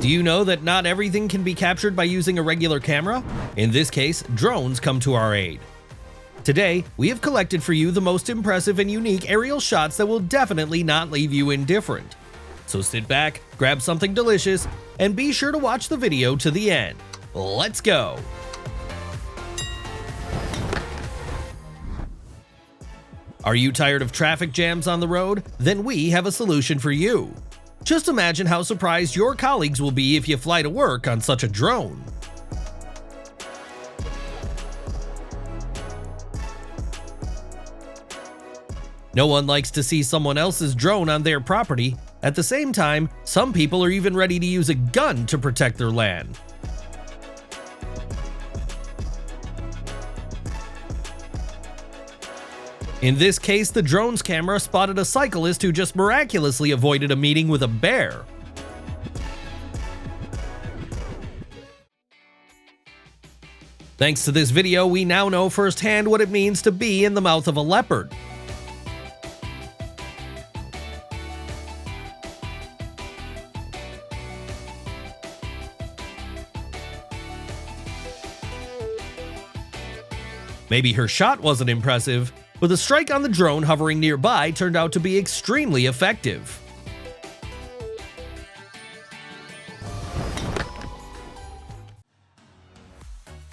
Do you know that not everything can be captured by using a regular camera? In this case, drones come to our aid. Today, we have collected for you the most impressive and unique aerial shots that will definitely not leave you indifferent. So sit back, grab something delicious, and be sure to watch the video to the end. Let's go! Are you tired of traffic jams on the road? Then we have a solution for you. Just imagine how surprised your colleagues will be if you fly to work on such a drone. No one likes to see someone else's drone on their property. At the same time, some people are even ready to use a gun to protect their land. In this case, the drone's camera spotted a cyclist who just miraculously avoided a meeting with a bear. Thanks to this video, we now know firsthand what it means to be in the mouth of a leopard. Maybe her shot wasn't impressive, but the strike on the drone hovering nearby turned out to be extremely effective.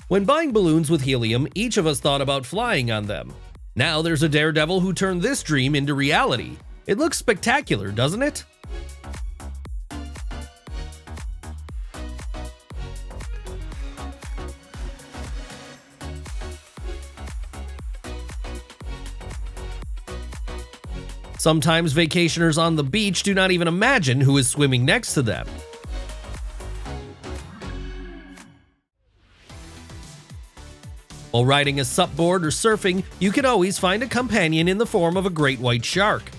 When buying balloons with helium, each of us thought about flying on them. Now there's a daredevil who turned this dream into reality. It looks spectacular, doesn't it? Sometimes vacationers on the beach do not even imagine who is swimming next to them. While riding a supboard or surfing, you can always find a companion in the form of a great white shark.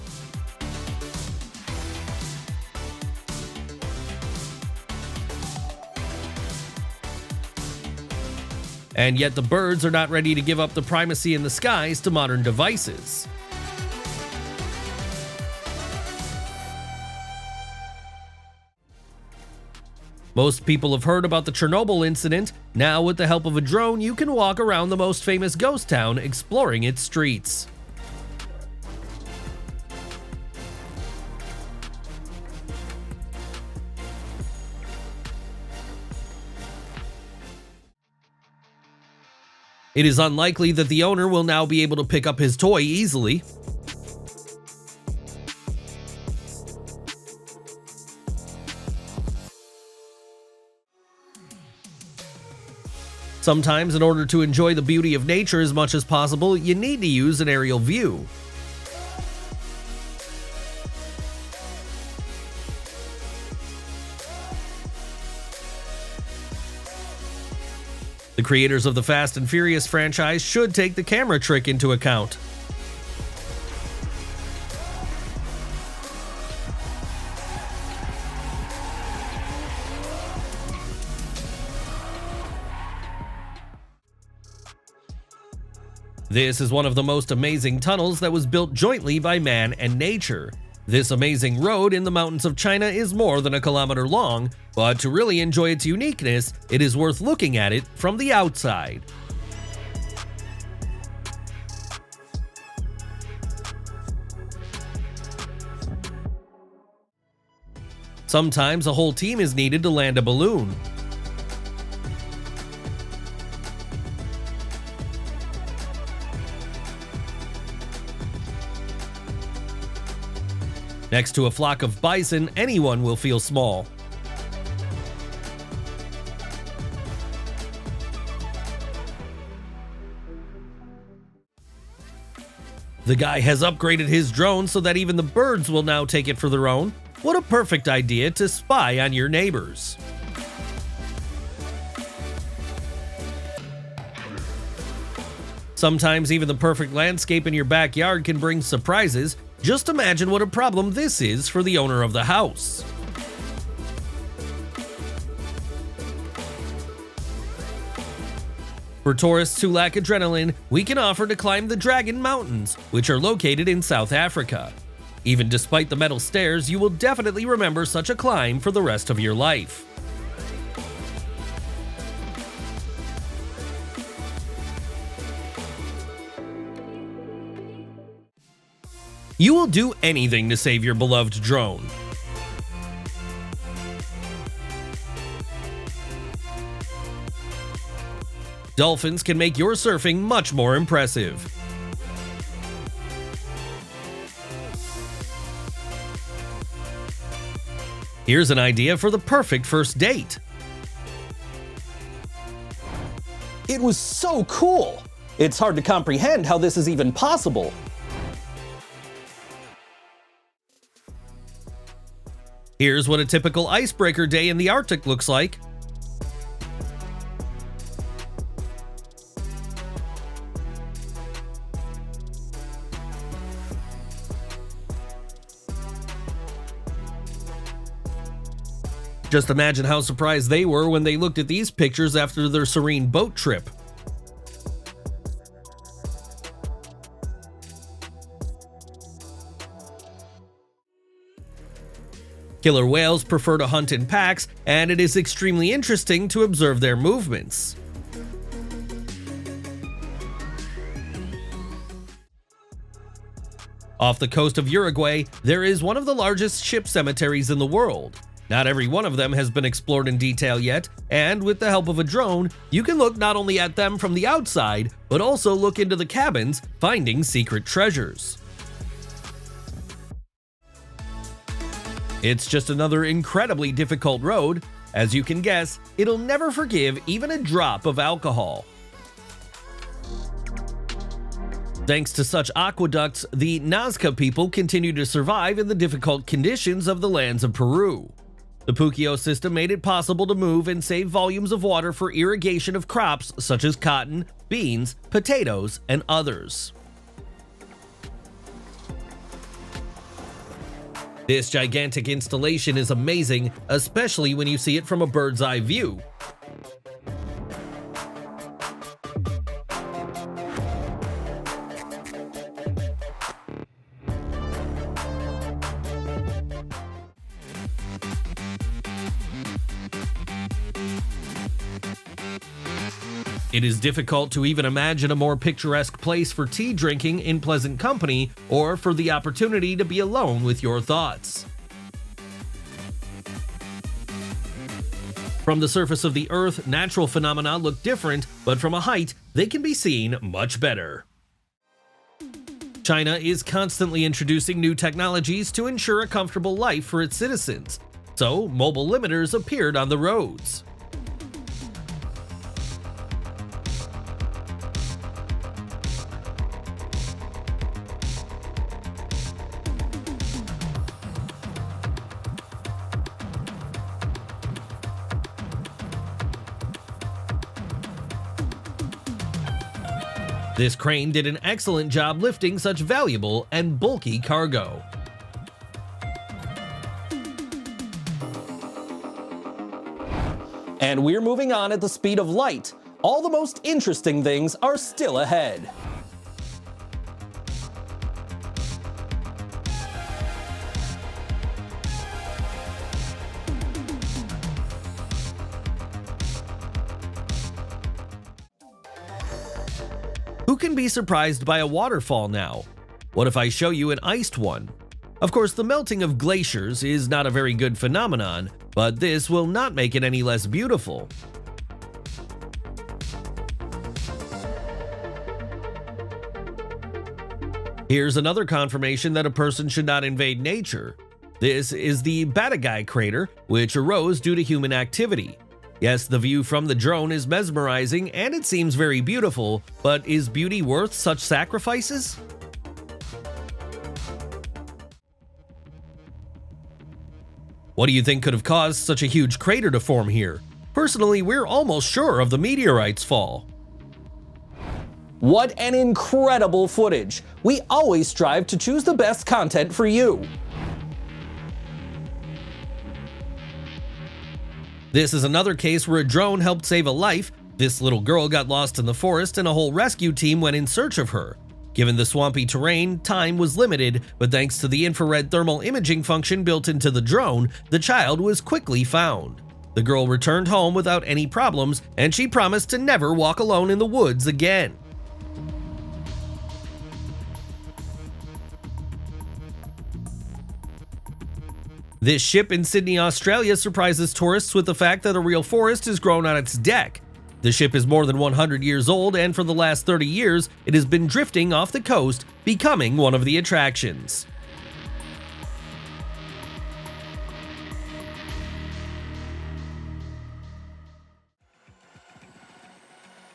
And yet the birds are not ready to give up the primacy in the skies to modern devices. Most people have heard about the Chernobyl incident. Now, with the help of a drone, you can walk around the most famous ghost town, exploring its streets. It is unlikely that the owner will now be able to pick up his toy easily. Sometimes, in order to enjoy the beauty of nature as much as possible, you need to use an aerial view. The creators of the Fast and Furious franchise should take the camera trick into account. This is one of the most amazing tunnels that was built jointly by man and nature. This amazing road in the mountains of China is more than a kilometer long, but to really enjoy its uniqueness, it is worth looking at it from the outside. Sometimes a whole team is needed to land a balloon. Next to a flock of bison, anyone will feel small. The guy has upgraded his drone so that even the birds will now take it for their own. What a perfect idea to spy on your neighbors. Sometimes even the perfect landscape in your backyard can bring surprises. Just imagine what a problem this is for the owner of the house. For tourists who lack adrenaline, we can offer to climb the Dragon Mountains, which are located in South Africa. Even despite the metal stairs, you will definitely remember such a climb for the rest of your life. You will do anything to save your beloved drone. Dolphins can make your surfing much more impressive. Here's an idea for the perfect first date. It was so cool! It's hard to comprehend how this is even possible. Here's what a typical icebreaker day in the Arctic looks like. Just imagine how surprised they were when they looked at these pictures after their serene boat trip. Killer whales prefer to hunt in packs, and it is extremely interesting to observe their movements. Off the coast of Uruguay, there is one of the largest ship cemeteries in the world. Not every one of them has been explored in detail yet, and with the help of a drone, you can look not only at them from the outside, but also look into the cabins, finding secret treasures. It's just another incredibly difficult road. As you can guess, it'll never forgive even a drop of alcohol. Thanks to such aqueducts, the Nazca people continue to survive in the difficult conditions of the lands of Peru. The Puquio system made it possible to move and save volumes of water for irrigation of crops such as cotton, beans, potatoes, and others. This gigantic installation is amazing, especially when you see it from a bird's eye view. It is difficult to even imagine a more picturesque place for tea drinking in pleasant company, or for the opportunity to be alone with your thoughts. From the surface of the Earth, natural phenomena look different, but from a height, they can be seen much better. China is constantly introducing new technologies to ensure a comfortable life for its citizens, so mobile limiters appeared on the roads. This crane did an excellent job lifting such valuable and bulky cargo. And we're moving on at the speed of light. All the most interesting things are still ahead. Who can be surprised by a waterfall now? What if I show you an iced one? Of course, the melting of glaciers is not a very good phenomenon, but this will not make it any less beautiful. Here's another confirmation that a person should not invade nature. This is the Batagai crater, which arose due to human activity. Yes, the view from the drone is mesmerizing and it seems very beautiful, but is beauty worth such sacrifices? What do you think could have caused such a huge crater to form here? Personally, we're almost sure of the meteorite's fall. What an incredible footage! We always strive to choose the best content for you. This is another case where a drone helped save a life. This little girl got lost in the forest and a whole rescue team went in search of her. Given the swampy terrain, time was limited, but thanks to the infrared thermal imaging function built into the drone, the child was quickly found. The girl returned home without any problems, and she promised to never walk alone in the woods again. This ship in Sydney, Australia surprises tourists with the fact that a real forest has grown on its deck. The ship is more than 100 years old, and for the last 30 years, it has been drifting off the coast, becoming one of the attractions.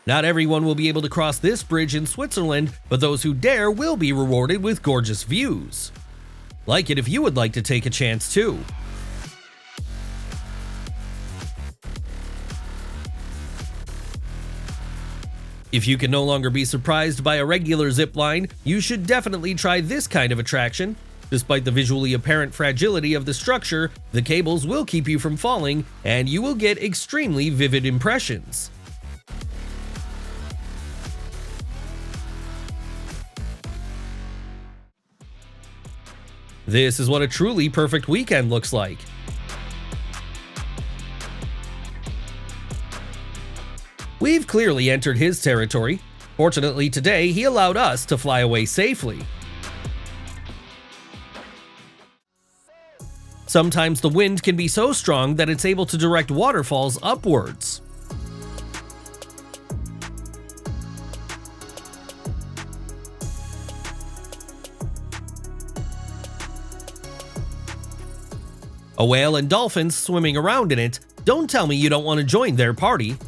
Not everyone will be able to cross this bridge in Switzerland, but those who dare will be rewarded with gorgeous views. Like it if you would like to take a chance too. If you can no longer be surprised by a regular zip line, you should definitely try this kind of attraction. Despite the visually apparent fragility of the structure, the cables will keep you from falling, and you will get extremely vivid impressions. This is what a truly perfect weekend looks like. We've clearly entered his territory. Fortunately, today he allowed us to fly away safely. Sometimes the wind can be so strong that it's able to direct waterfalls upwards. A whale and dolphins swimming around in it. Don't tell me you don't want to join their party.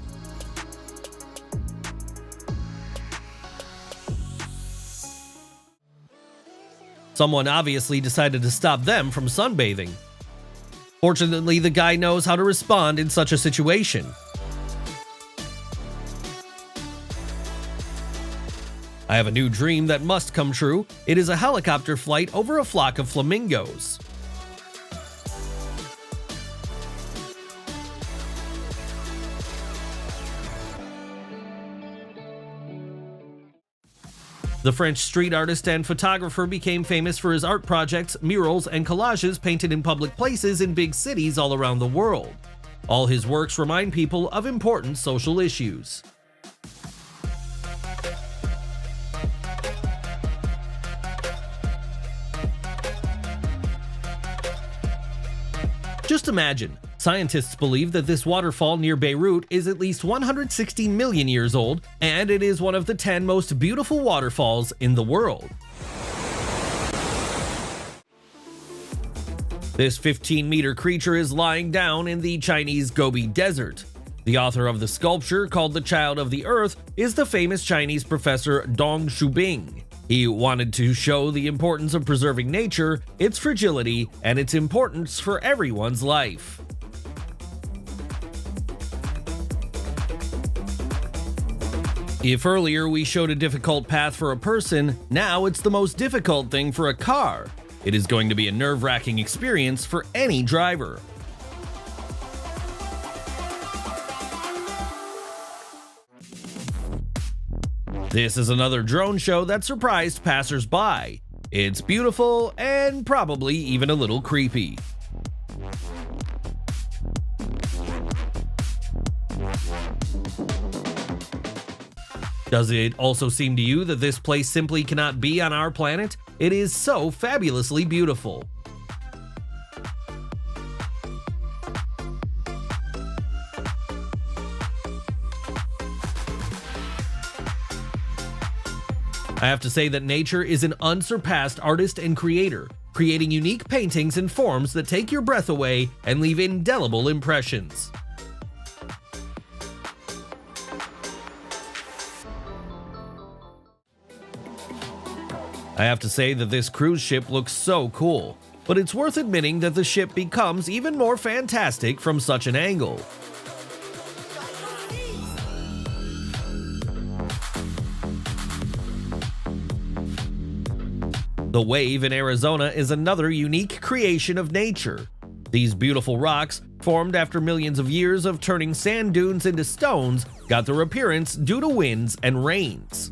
Someone obviously decided to stop them from sunbathing. Fortunately, the guy knows how to respond in such a situation. I have a new dream that must come true. It is a helicopter flight over a flock of flamingos. The French street artist and photographer became famous for his art projects, murals, and collages painted in public places in big cities all around the world. All his works remind people of important social issues. Just imagine, scientists believe that this waterfall near Beirut is at least 160 million years old, and it is one of the 10 most beautiful waterfalls in the world. This 15-meter creature is lying down in the Chinese Gobi Desert. The author of the sculpture, called the Child of the Earth, is the famous Chinese professor Dong Shubing. He wanted to show the importance of preserving nature, its fragility, and its importance for everyone's life. If earlier we showed a difficult path for a person, now it's the most difficult thing for a car. It is going to be a nerve-wracking experience for any driver. This is another drone show that surprised passers-by. It's beautiful and probably even a little creepy. Does it also seem to you that this place simply cannot be on our planet? It is so fabulously beautiful. I have to say that nature is an unsurpassed artist and creator, creating unique paintings and forms that take your breath away and leave indelible impressions. I have to say that this cruise ship looks so cool, but it's worth admitting that the ship becomes even more fantastic from such an angle. The wave in Arizona is another unique creation of nature. These beautiful rocks, formed after millions of years of turning sand dunes into stones, got their appearance due to winds and rains.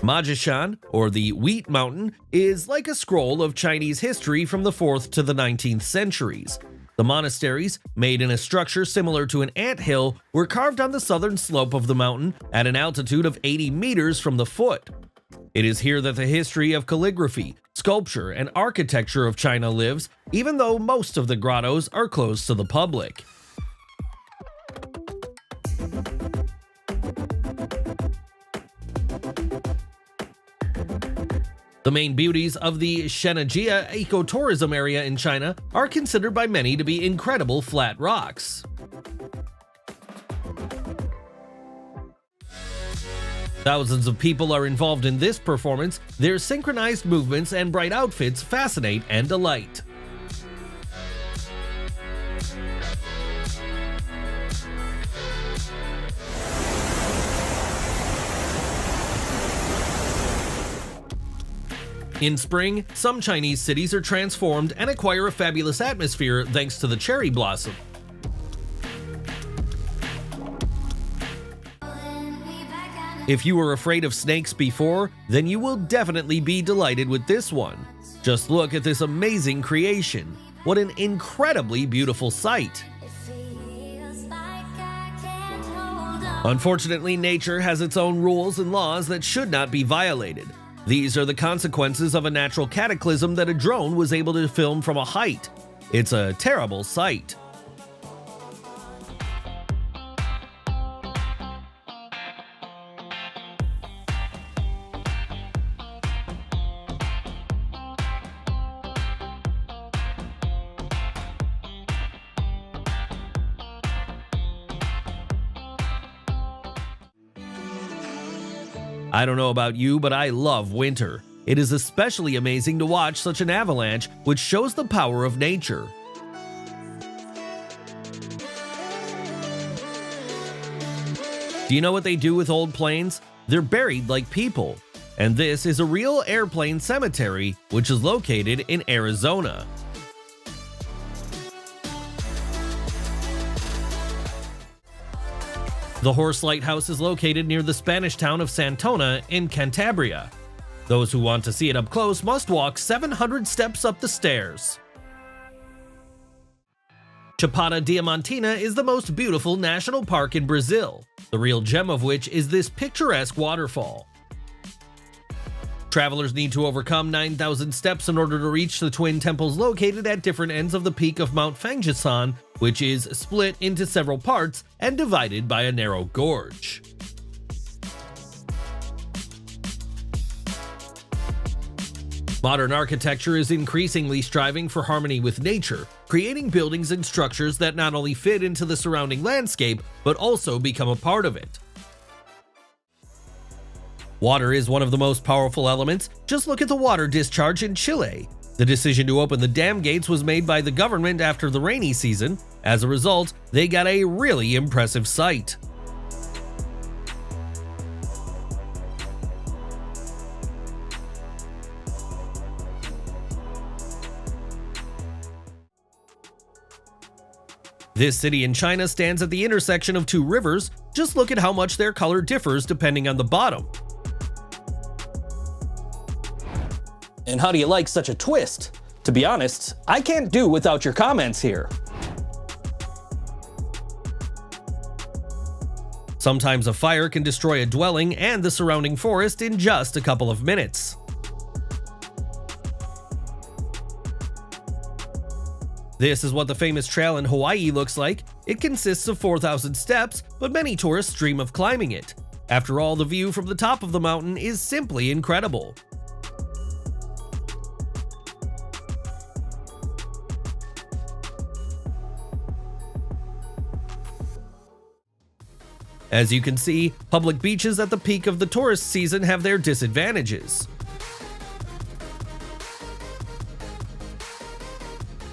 Majishan, or the Wheat Mountain, is like a scroll of Chinese history from the 4th to the 19th centuries. The monasteries, made in a structure similar to an anthill, were carved on the southern slope of the mountain at an altitude of 80 meters from the foot. It is here that the history of calligraphy, sculpture, and architecture of China lives, even though most of the grottos are closed to the public. The main beauties of the Shenajia ecotourism area in China are considered by many to be incredible flat rocks. Thousands of people are involved in this performance. Their synchronized movements and bright outfits fascinate and delight. In spring, some Chinese cities are transformed and acquire a fabulous atmosphere thanks to the cherry blossom. If you were afraid of snakes before, then you will definitely be delighted with this one. Just look at this amazing creation. What an incredibly beautiful sight. Unfortunately, nature has its own rules and laws that should not be violated. These are the consequences of a natural cataclysm that a drone was able to film from a height. It's a terrible sight. I don't know about you, but I love winter. It is especially amazing to watch such an avalanche, which shows the power of nature. Do you know what they do with old planes? They're buried like people. And this is a real airplane cemetery, which is located in Arizona. The Horse Lighthouse is located near the Spanish town of Santona in Cantabria. Those who want to see it up close must walk 700 steps up the stairs. Chapada Diamantina is the most beautiful national park in Brazil, the real gem of which is this picturesque waterfall. Travelers need to overcome 9,000 steps in order to reach the twin temples located at different ends of the peak of Mount Fangisan, which is split into several parts and divided by a narrow gorge. Modern architecture is increasingly striving for harmony with nature, creating buildings and structures that not only fit into the surrounding landscape, but also become a part of it. Water is one of the most powerful elements. Just look at the water discharge in Chile. The decision to open the dam gates was made by the government after the rainy season. As a result, they got a really impressive sight. This city in China stands at the intersection of two rivers. Just look at how much their color differs depending on the bottom. And how do you like such a twist? To be honest, I can't do without your comments here. Sometimes a fire can destroy a dwelling and the surrounding forest in just a couple of minutes. This is what the famous trail in Hawaii looks like. It consists of 4,000 steps, but many tourists dream of climbing it. After all, the view from the top of the mountain is simply incredible. As you can see, public beaches at the peak of the tourist season have their disadvantages.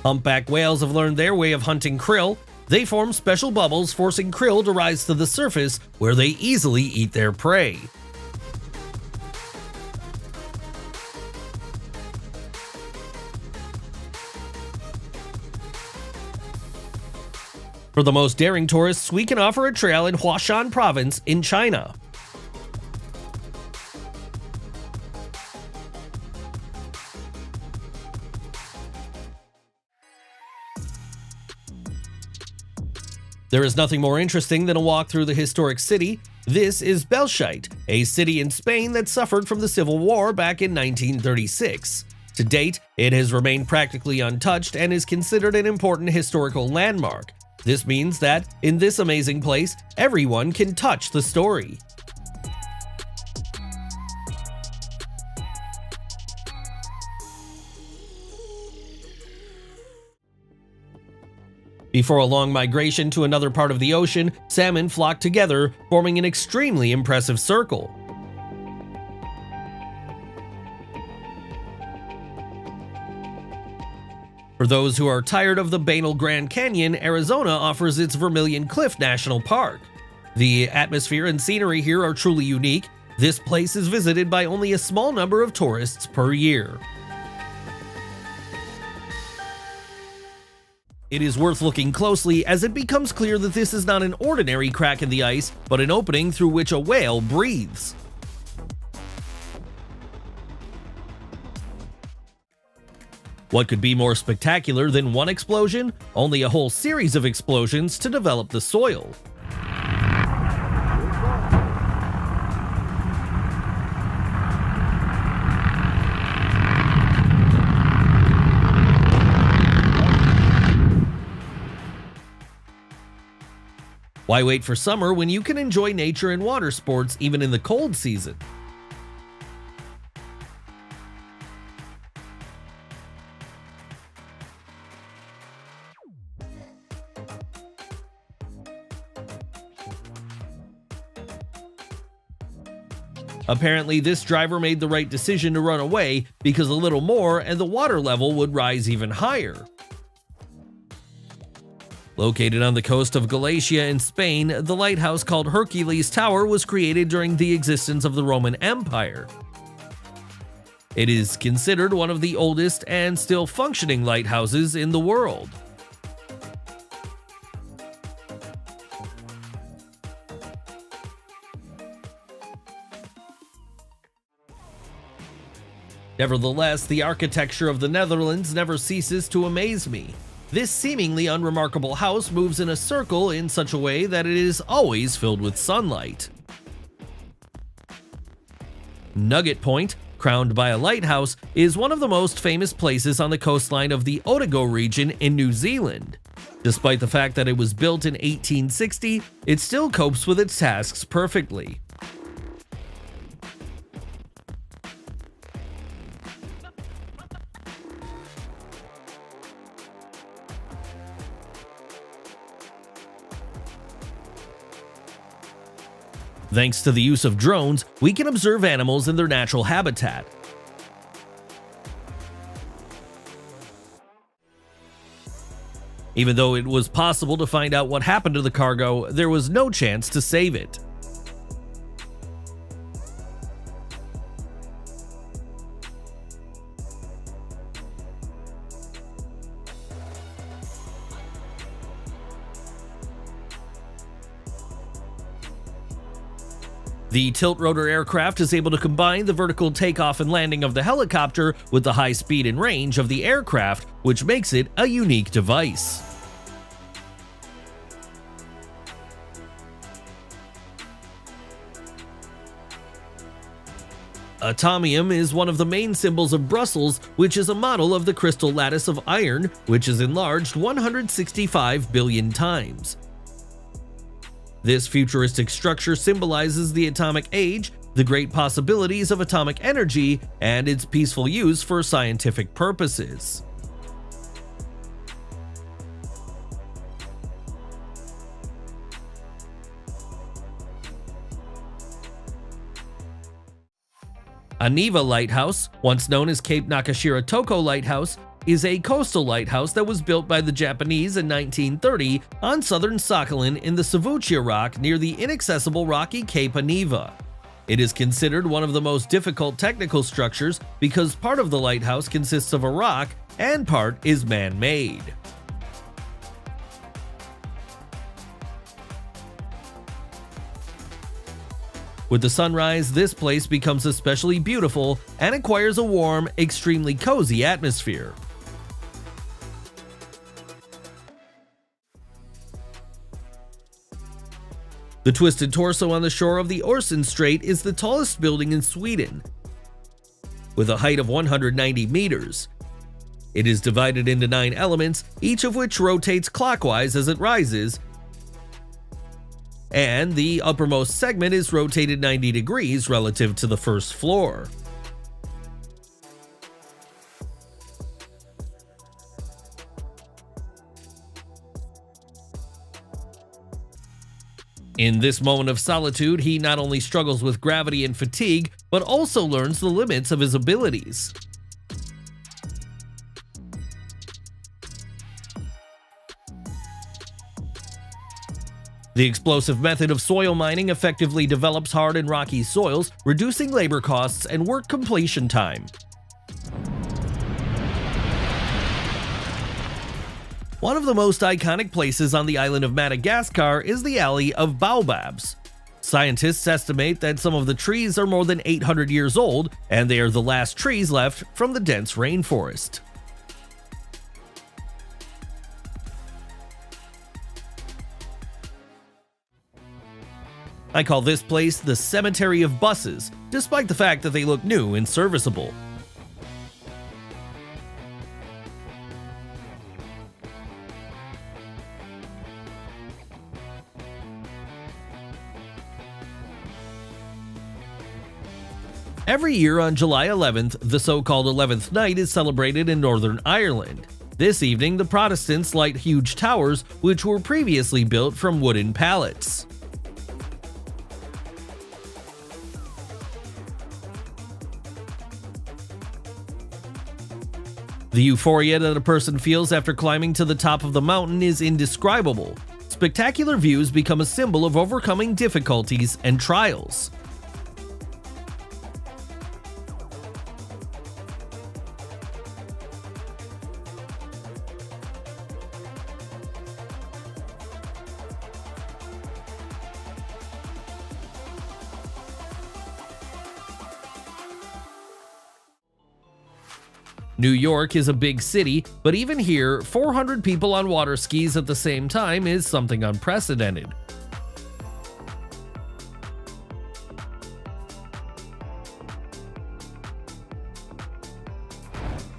Humpback whales have learned their way of hunting krill. They form special bubbles, forcing krill to rise to the surface, where they easily eat their prey. For the most daring tourists, we can offer a trail in Huashan province in China. There is nothing more interesting than a walk through the historic city. This is Belchite, a city in Spain that suffered from the Civil War back in 1936. To date, it has remained practically untouched and is considered an important historical landmark. This means that, in this amazing place, everyone can touch the story. Before a long migration to another part of the ocean, salmon flock together, forming an extremely impressive circle. For those who are tired of the banal Grand Canyon, Arizona offers its Vermilion Cliff National Park. The atmosphere and scenery here are truly unique. This place is visited by only a small number of tourists per year. It is worth looking closely as it becomes clear that this is not an ordinary crack in the ice, but an opening through which a whale breathes. What could be more spectacular than one explosion? Only a whole series of explosions to develop the soil. Why wait for summer when you can enjoy nature and water sports even in the cold season? Apparently, this driver made the right decision to run away because a little more and the water level would rise even higher. Located on the coast of Galicia in Spain, the lighthouse called Hercules Tower was created during the existence of the Roman Empire. It is considered one of the oldest and still functioning lighthouses in the world. Nevertheless, the architecture of the Netherlands never ceases to amaze me. This seemingly unremarkable house moves in a circle in such a way that it is always filled with sunlight. Nugget Point, crowned by a lighthouse, is one of the most famous places on the coastline of the Otago region in New Zealand. Despite the fact that it was built in 1860, it still copes with its tasks perfectly. Thanks to the use of drones, we can observe animals in their natural habitat. Even though it was possible to find out what happened to the cargo, there was no chance to save it. The tilt-rotor aircraft is able to combine the vertical takeoff and landing of the helicopter with the high speed and range of the aircraft, which makes it a unique device. Atomium is one of the main symbols of Brussels, which is a model of the crystal lattice of iron, which is enlarged 165 billion times. This futuristic structure symbolizes the atomic age, the great possibilities of atomic energy, and its peaceful use for scientific purposes. Aniva Lighthouse, once known as Cape Nakashira Toko Lighthouse, is a coastal lighthouse that was built by the Japanese in 1930 on southern Sakhalin in the Savuchia Rock near the inaccessible rocky Cape Aniva. It is considered one of the most difficult technical structures because part of the lighthouse consists of a rock and part is man-made. With the sunrise, this place becomes especially beautiful and acquires a warm, extremely cozy atmosphere. The twisted torso on the shore of the Orson Strait is the tallest building in Sweden, with a height of 190 meters. It is divided into 9 elements, each of which rotates clockwise as it rises, and the uppermost segment is rotated 90 degrees relative to the first floor. In this moment of solitude, he not only struggles with gravity and fatigue, but also learns the limits of his abilities. The explosive method of soil mining effectively develops hard and rocky soils, reducing labor costs and work completion time. One of the most iconic places on the island of Madagascar is the Alley of Baobabs. Scientists estimate that some of the trees are more than 800 years old, and they are the last trees left from the dense rainforest. I call this place the Cemetery of Buses, despite the fact that they look new and serviceable. Every year on July 11th, the so-called 11th night is celebrated in Northern Ireland. This evening, the Protestants light huge towers, which were previously built from wooden pallets. The euphoria that a person feels after climbing to the top of the mountain is indescribable. Spectacular views become a symbol of overcoming difficulties and trials. New York is a big city, but even here, 400 people on water skis at the same time is something unprecedented.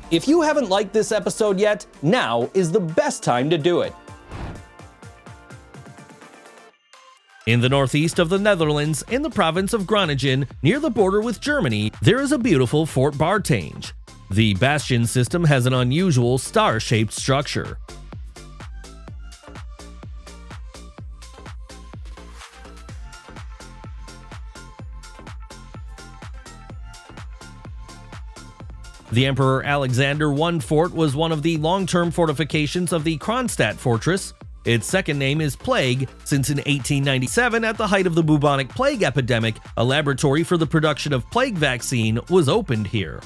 If you haven't liked this episode yet, now is the best time to do it. In the northeast of the Netherlands, in the province of Groningen, near the border with Germany, there is a beautiful Fort Bartange. The bastion system has an unusual star-shaped structure. The Emperor Alexander I fort was one of the long-term fortifications of the Kronstadt fortress. Its second name is Plague, since in 1897, at the height of the bubonic plague epidemic, a laboratory for the production of plague vaccine was opened here.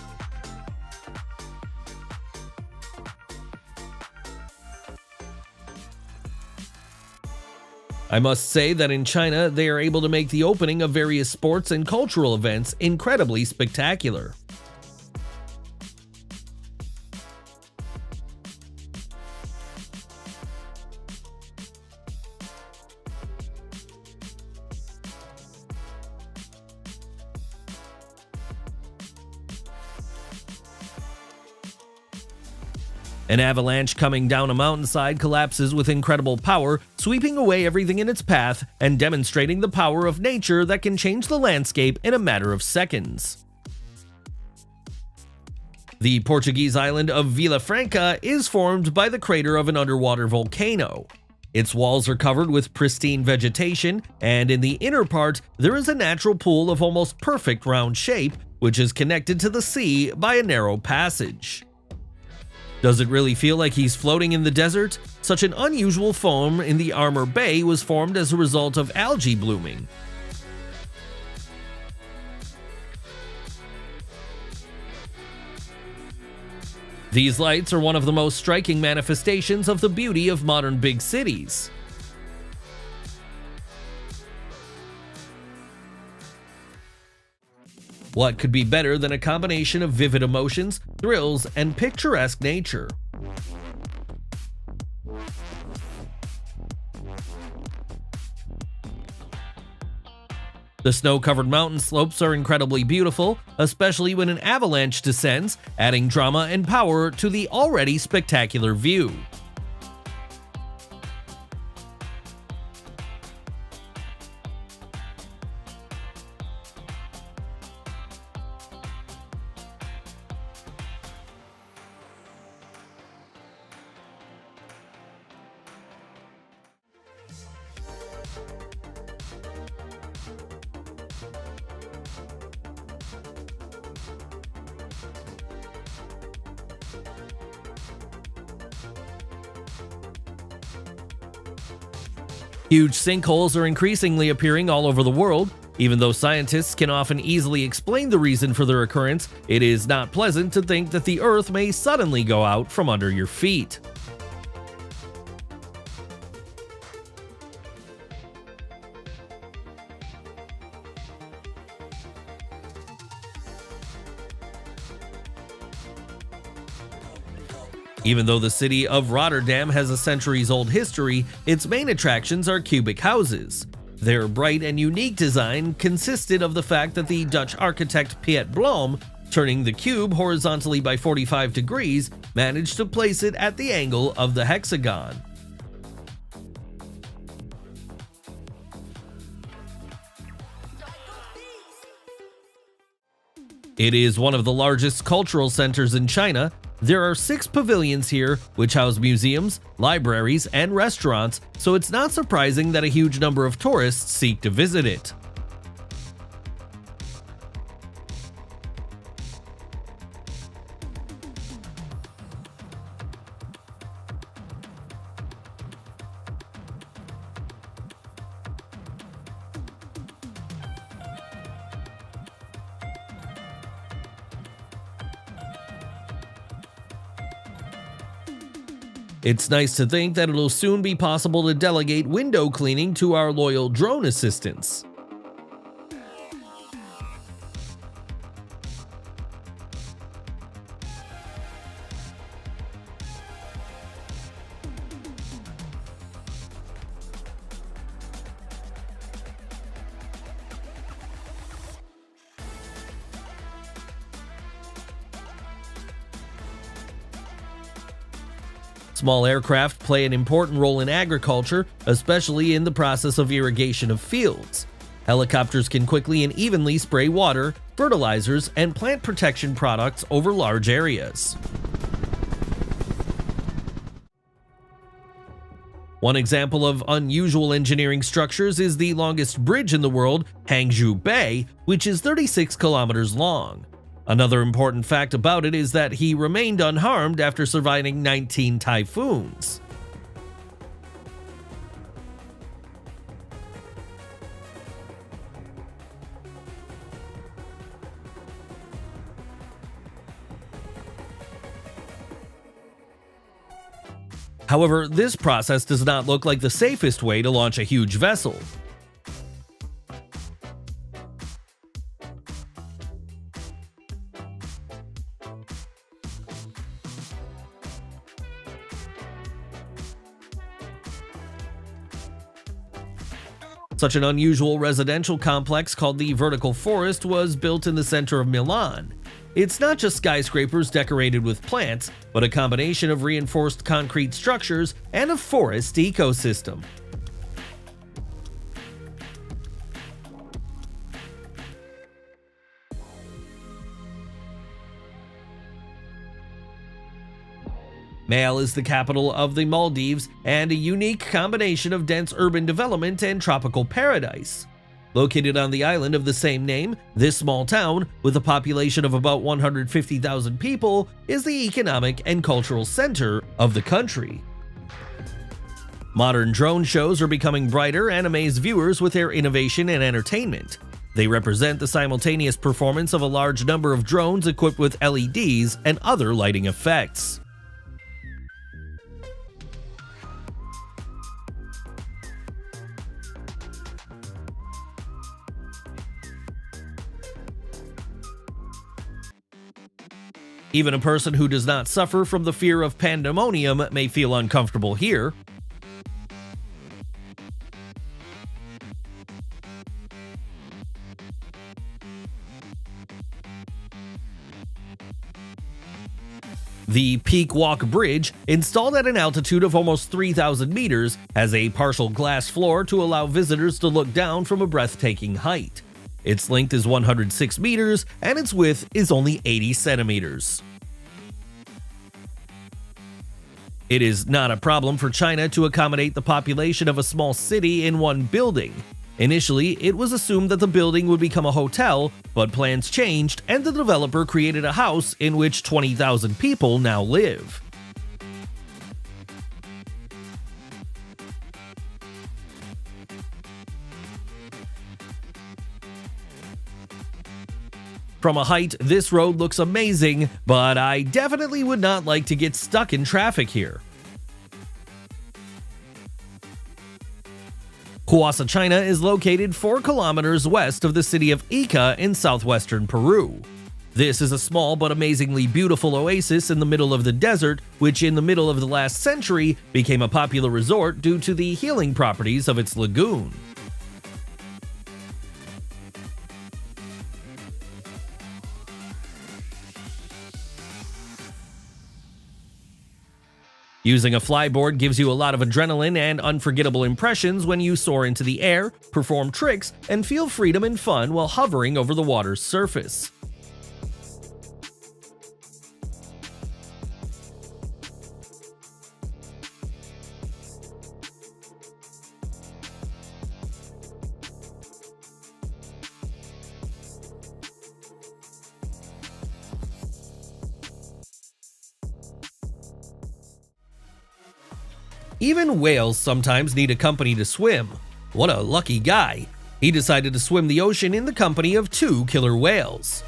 I must say that in China, they are able to make the opening of various sports and cultural events incredibly spectacular. An avalanche coming down a mountainside collapses with incredible power, sweeping away everything in its path and demonstrating the power of nature that can change the landscape in a matter of seconds. The Portuguese island of Vila Franca is formed by the crater of an underwater volcano. Its walls are covered with pristine vegetation, and in the inner part, there is a natural pool of almost perfect round shape, which is connected to the sea by a narrow passage. Does it really feel like he's floating in the desert? Such an unusual foam in the Armor Bay was formed as a result of algae blooming. These lights are one of the most striking manifestations of the beauty of modern big cities. What could be better than a combination of vivid emotions, thrills, and picturesque nature? The snow-covered mountain slopes are incredibly beautiful, especially when an avalanche descends, adding drama and power to the already spectacular view. Huge sinkholes are increasingly appearing all over the world. Even though scientists can often easily explain the reason for their occurrence, it is not pleasant to think that the Earth may suddenly go out from under your feet. Even though the city of Rotterdam has a centuries-old history, its main attractions are cubic houses. Their bright and unique design consisted of the fact that the Dutch architect Piet Blom, turning the cube horizontally by 45 degrees, managed to place it at the angle of the hexagon. It is one of the largest cultural centers in China. There are 6 pavilions here, which house museums, libraries, and restaurants, so it's not surprising that a huge number of tourists seek to visit it. It's nice to think that it'll soon be possible to delegate window cleaning to our loyal drone assistants. Small aircraft play an important role in agriculture, especially in the process of irrigation of fields. Helicopters can quickly and evenly spray water, fertilizers, and plant protection products over large areas. One example of unusual engineering structures is the longest bridge in the world, Hangzhou Bay, which is 36 kilometers long. Another important fact about it is that he remained unharmed after surviving 19 typhoons. However, this process does not look like the safest way to launch a huge vessel. Such an unusual residential complex called the Vertical Forest was built in the center of Milan. It's not just skyscrapers decorated with plants, but a combination of reinforced concrete structures and a forest ecosystem. Male is the capital of the Maldives and a unique combination of dense urban development and tropical paradise. Located on the island of the same name, this small town, with a population of about 150,000 people, is the economic and cultural center of the country. Modern drone shows are becoming brighter and amaze viewers with their innovation and entertainment. They represent the simultaneous performance of a large number of drones equipped with LEDs and other lighting effects. Even a person who does not suffer from the fear of pandemonium may feel uncomfortable here. The Peak Walk Bridge, installed at an altitude of almost 3,000 meters, has a partial glass floor to allow visitors to look down from a breathtaking height. Its length is 106 meters, and its width is only 80 centimeters. It is not a problem for China to accommodate the population of a small city in one building. Initially, it was assumed that the building would become a hotel, but plans changed and the developer created a house in which 20,000 people now live. From a height, this road looks amazing, but I definitely would not like to get stuck in traffic here. Huasa, China is located 4 kilometers west of the city of Ica in southwestern Peru. This is a small but amazingly beautiful oasis in the middle of the desert, which in the middle of the last century became a popular resort due to the healing properties of its lagoon. Using a flyboard gives you a lot of adrenaline and unforgettable impressions when you soar into the air, perform tricks, and feel freedom and fun while hovering over the water's surface. Even whales sometimes need a company to swim. What a lucky guy. He decided to swim the ocean in the company of 2 killer whales.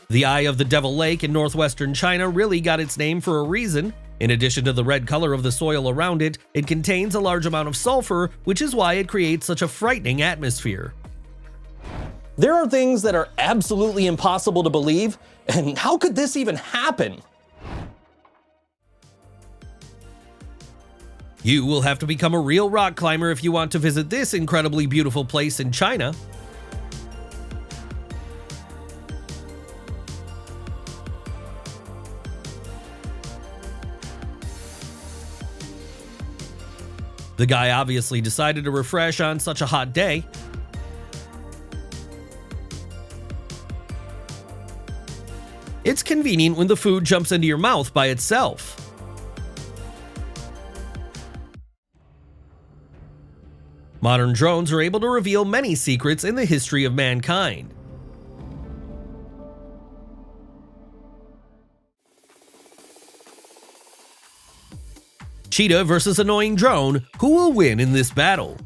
The Eye of the Devil Lake in northwestern China really got its name for a reason. In addition to the red color of the soil around it, it contains a large amount of sulfur, which is why it creates such a frightening atmosphere. There are things that are absolutely impossible to believe, and how could this even happen? You will have to become a real rock climber if you want to visit this incredibly beautiful place in China. The guy obviously decided to refresh on such a hot day. It's convenient when the food jumps into your mouth by itself. Modern drones are able to reveal many secrets in the history of mankind. Cheetah versus annoying drone, who will win in this battle?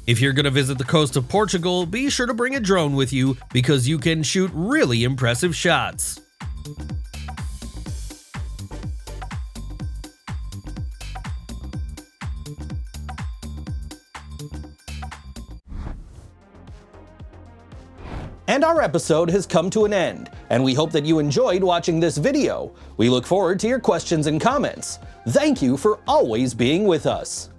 If you're going to visit the coast of Portugal, be sure to bring a drone with you because you can shoot really impressive shots. And our episode has come to an end, and we hope that you enjoyed watching this video. We look forward to your questions and comments. Thank you for always being with us.